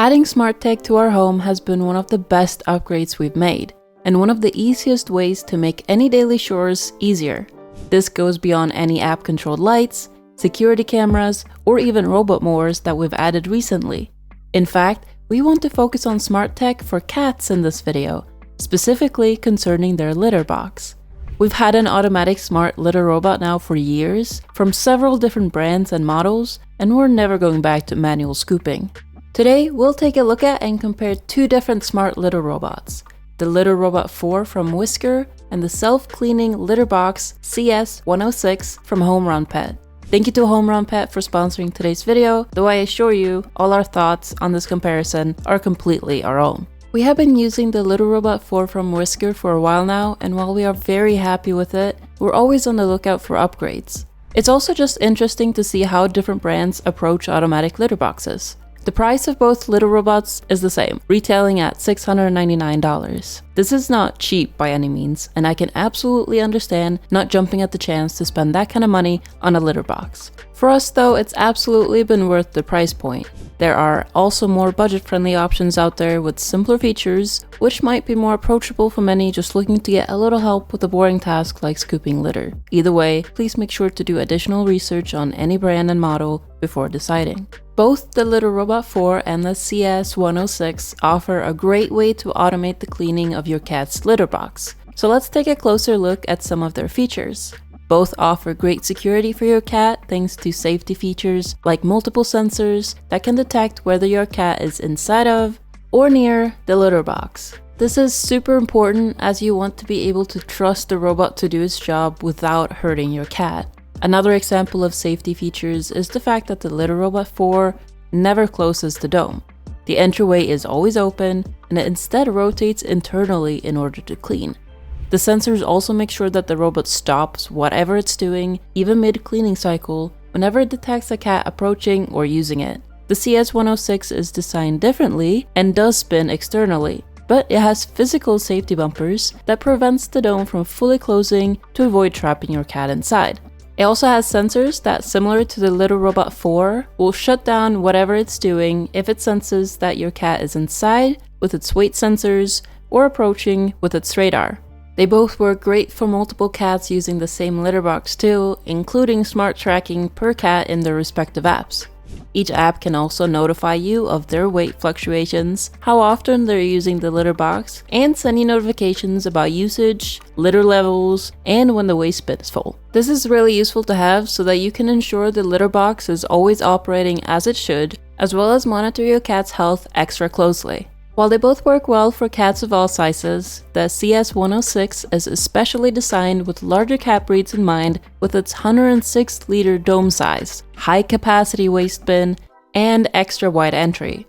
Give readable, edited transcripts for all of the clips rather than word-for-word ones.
Adding smart tech to our home has been one of the best upgrades we've made, and one of the easiest ways to make any daily chores easier. This goes beyond any app-controlled lights, security cameras, or even robot mowers that we've added recently. In fact, we want to focus on smart tech for cats in this video, specifically concerning their litter box. We've had an automatic smart litter robot now for years, from several different brands and models, and we're never going back to manual scooping. Today, we'll take a look at and compare two different smart litter robots, the LitterRobot 4 from Whisker and the self-cleaning litter box CS106 from HomerunPET. Thank you to HomerunPET for sponsoring today's video, though I assure you, all our thoughts on this comparison are completely our own. We have been using the LitterRobot 4 from Whisker for a while now, and while we are very happy with it, we're always on the lookout for upgrades. It's also just interesting to see how different brands approach automatic litter boxes. The price of both litter robots is the same, retailing at $699. This is not cheap by any means, and I can absolutely understand not jumping at the chance to spend that kind of money on a litter box. For us though, it's absolutely been worth the price point. There are also more budget-friendly options out there with simpler features, which might be more approachable for many just looking to get a little help with a boring task like scooping litter. Either way, please make sure to do additional research on any brand and model before deciding. Both the LitterRobot 4 and the CS106 offer a great way to automate the cleaning of your cat's litter box. So let's take a closer look at some of their features. Both offer great security for your cat thanks to safety features like multiple sensors that can detect whether your cat is inside of or near the litter box. This is super important as you want to be able to trust the robot to do its job without hurting your cat. Another example of safety features is the fact that the LitterRobot 4 never closes the dome. The entryway is always open, and it instead rotates internally in order to clean. The sensors also make sure that the robot stops whatever it's doing, even mid-cleaning cycle, whenever it detects a cat approaching or using it. The CS106 is designed differently and does spin externally, but it has physical safety bumpers that prevents the dome from fully closing to avoid trapping your cat inside. It also has sensors that, similar to the LitterRobot 4, will shut down whatever it's doing if it senses that your cat is inside with its weight sensors or approaching with its radar. They both work great for multiple cats using the same litter box too, including smart tracking per cat in their respective apps. Each app can also notify you of their weight fluctuations, how often they're using the litter box, and send you notifications about usage, litter levels, and when the waste bin is full. This is really useful to have so that you can ensure the litter box is always operating as it should, as well as monitor your cat's health extra closely. While they both work well for cats of all sizes, the CS106 is especially designed with larger cat breeds in mind with its 106-liter dome size, high-capacity waste bin, and extra wide entry.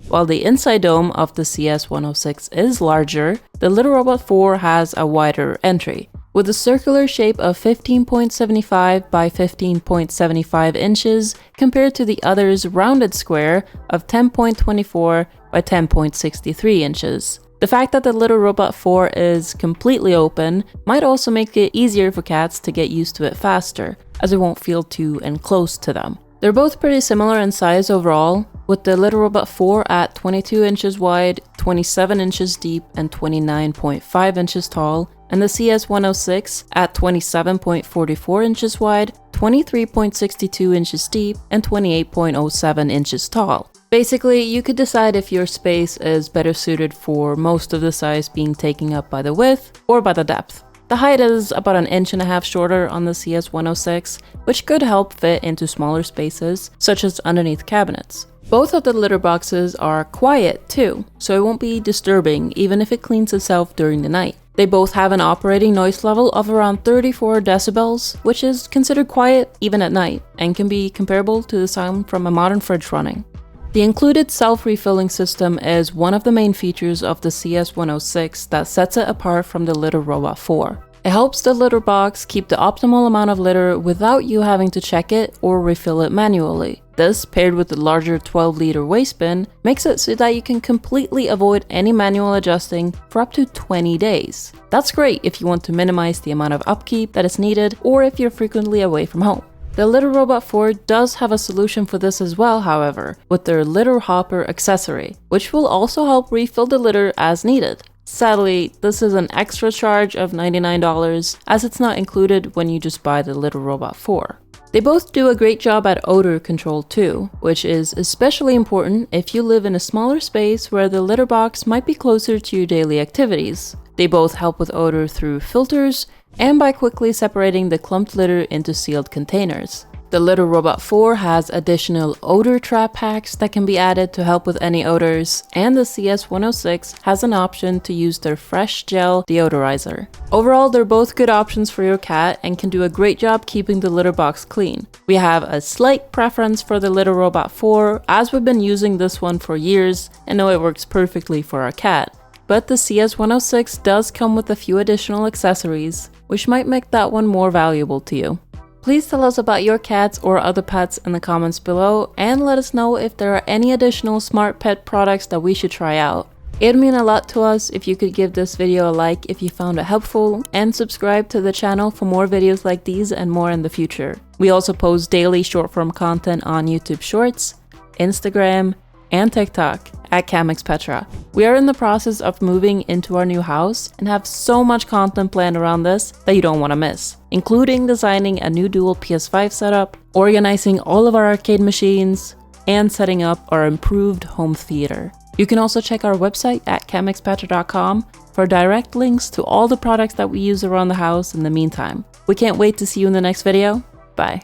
While the inside dome of the CS106 is larger, the LitterRobot 4 has a wider entry, with a circular shape of 15.75 by 15.75 inches compared to the other's rounded square of 10.24 by 10.63 inches. The fact that the LitterRobot 4 is completely open might also make it easier for cats to get used to it faster, as it won't feel too enclosed to them. They're both pretty similar in size overall, with the LitterRobot 4 at 22 inches wide, 27 inches deep, and 29.5 inches tall, and the CS106 at 27.44 inches wide, 23.62 inches deep, and 28.07 inches tall. Basically, you could decide if your space is better suited for most of the size being taken up by the width or by the depth. The height is about 1.5 inches shorter on the CS106, which could help fit into smaller spaces, such as underneath cabinets. Both of the litter boxes are quiet too, so it won't be disturbing even if it cleans itself during the night. They both have an operating noise level of around 34 decibels, which is considered quiet even at night, and can be comparable to the sound from a modern fridge running. The included self-refilling system is one of the main features of the CS106 that sets it apart from the LitterRobot 4. It helps the litter box keep the optimal amount of litter without you having to check it or refill it manually. This, paired with the larger 12-liter waste bin, makes it so that you can completely avoid any manual adjusting for up to 20 days. That's great if you want to minimize the amount of upkeep that is needed or if you're frequently away from home. The LitterRobot 4 does have a solution for this as well, however, with their litter hopper accessory, which will also help refill the litter as needed. Sadly, this is an extra charge of $99 as it's not included when you just buy the LitterRobot 4. They both do a great job at odor control too, which is especially important if you live in a smaller space where the litter box might be closer to your daily activities. They both help with odor through filters and by quickly separating the clumped litter into sealed containers. The LitterRobot 4 has additional odor trap packs that can be added to help with any odors, and the CS106 has an option to use their fresh gel deodorizer. Overall, they're both good options for your cat and can do a great job keeping the litter box clean. We have a slight preference for the LitterRobot 4 as we've been using this one for years and know it works perfectly for our cat. But the CS106 does come with a few additional accessories, which might make that one more valuable to you. Please tell us about your cats or other pets in the comments below, and let us know if there are any additional smart pet products that we should try out. It'd mean a lot to us if you could give this video a like if you found it helpful, and subscribe to the channel for more videos like these and more in the future. We also post daily short-form content on YouTube Shorts, Instagram, and TikTok at CamXPetra. We are in the process of moving into our new house and have so much content planned around this that you don't want to miss, including designing a new dual PS5 setup, organizing all of our arcade machines, and setting up our improved home theater. You can also check our website at CamXPetra.com for direct links to all the products that we use around the house in the meantime. We can't wait to see you in the next video. Bye.